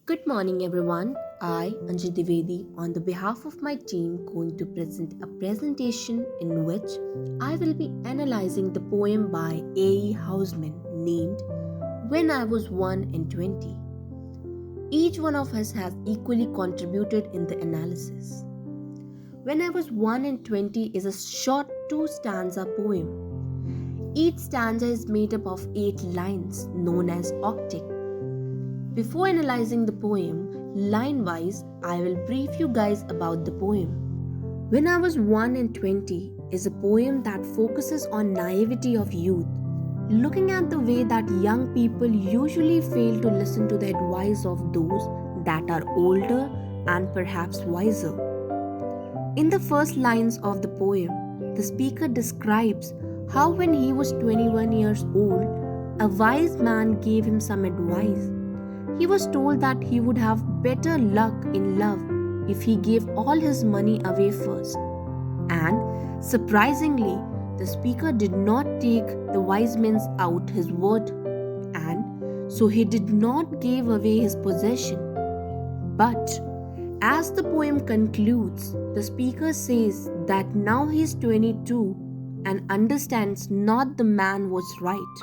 Good morning, everyone. I, Anjali Divedi, on the behalf of my team, going to present a presentation in which I will be analyzing the poem by A. Housman named When I Was 1 and 20. Each one of us has equally contributed in the analysis. When I Was 1 and 20 is a short two-stanza poem. Each stanza is made up of 8 lines known as octet. Before analyzing the poem, line-wise, I will brief you guys about the poem. When I Was 1 and 20 is a poem that focuses on naivety of youth, looking at the way that young people usually fail to listen to the advice of those that are older and perhaps wiser. In the first lines of the poem, the speaker describes how when he was 21 years old, a wise man gave him some advice. He was told that he would have better luck in love if he gave all his money away first. And surprisingly, the speaker did not take the wise man's out his word, and so he did not give away his possession. But as the poem concludes, the speaker says that now he is 22 and understands not the man was right.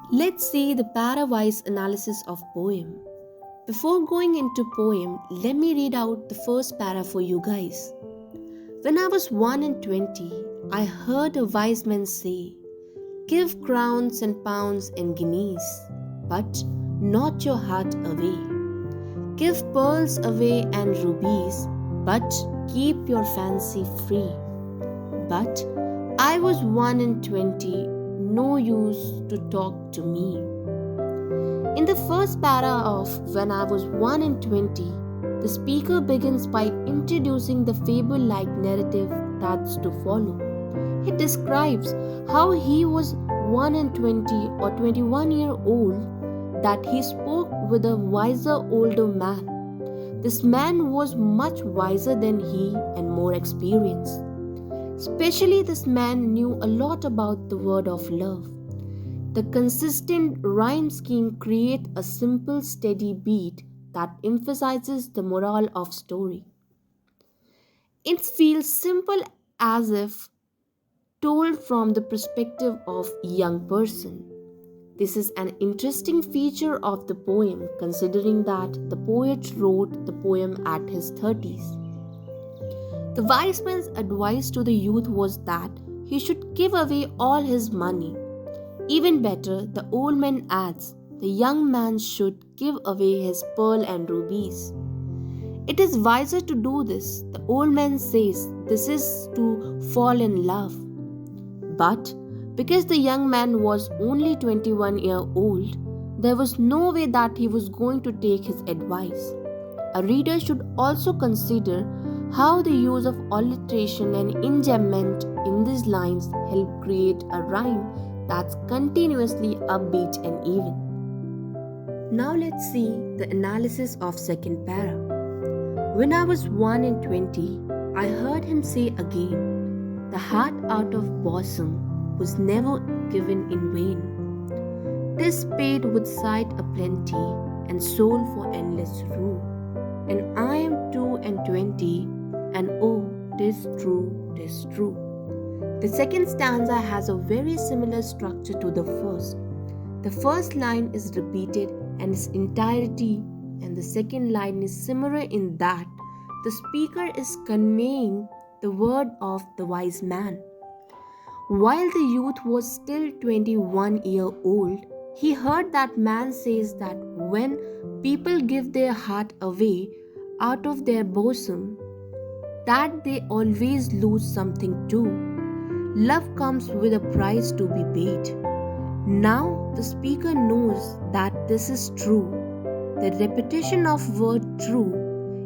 Let's see the para-wise analysis of poem. Before going into poem, let me read out the first para for you guys. When I was 1 and 20, I heard a wise man say, "Give crowns and pounds and guineas, but not your heart away. Give pearls away and rubies, but keep your fancy free." But I was 1 and 20, no use to talk to me. In the first para of When I Was 1 and 20, the speaker begins by introducing the fable-like narrative that's to follow. He describes how he was 1 and 20 or 21-year-old that he spoke with a wiser older man. This man was much wiser than he and more experienced. Especially this man knew a lot about the word of love. The consistent rhyme scheme creates a simple steady beat that emphasizes the moral of story. It feels simple as if told from the perspective of a young person. This is an interesting feature of the poem considering that the poet wrote the poem at his 30s. The wise man's advice to the youth was that he should give away all his money. Even better, the old man adds, the young man should give away his pearl and rubies. It is wiser to do this, the old man says. This is to fall in love. But because the young man was only 21-year-old, there was no way that he was going to take his advice. A reader should also consider how the use of alliteration and enjambment in these lines help create a rhyme that's continuously upbeat and even. Now let's see the analysis of second para. When I was 1 and 20, I heard him say again, "The heart out of bosom was never given in vain. 'Tis paid with sight aplenty and sold for endless rue. And I am 2 and 20, and oh, 'tis true, 'tis true." The second stanza has a very similar structure to the first. The first line is repeated in its entirety, and the second line is similar in that the speaker is conveying the word of the wise man. While the youth was still 21-year-old, he heard that man says that when people give their heart away out of their bosom, that they always lose something too. Love comes with a price to be paid. Now the speaker knows that this is true. The repetition of word true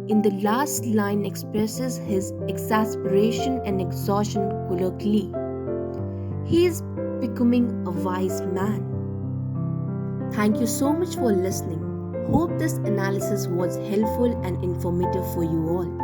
in the last line expresses his exasperation and exhaustion colloquially. He is becoming a wise man. Thank you so much for listening. Hope this analysis was helpful and informative for you all.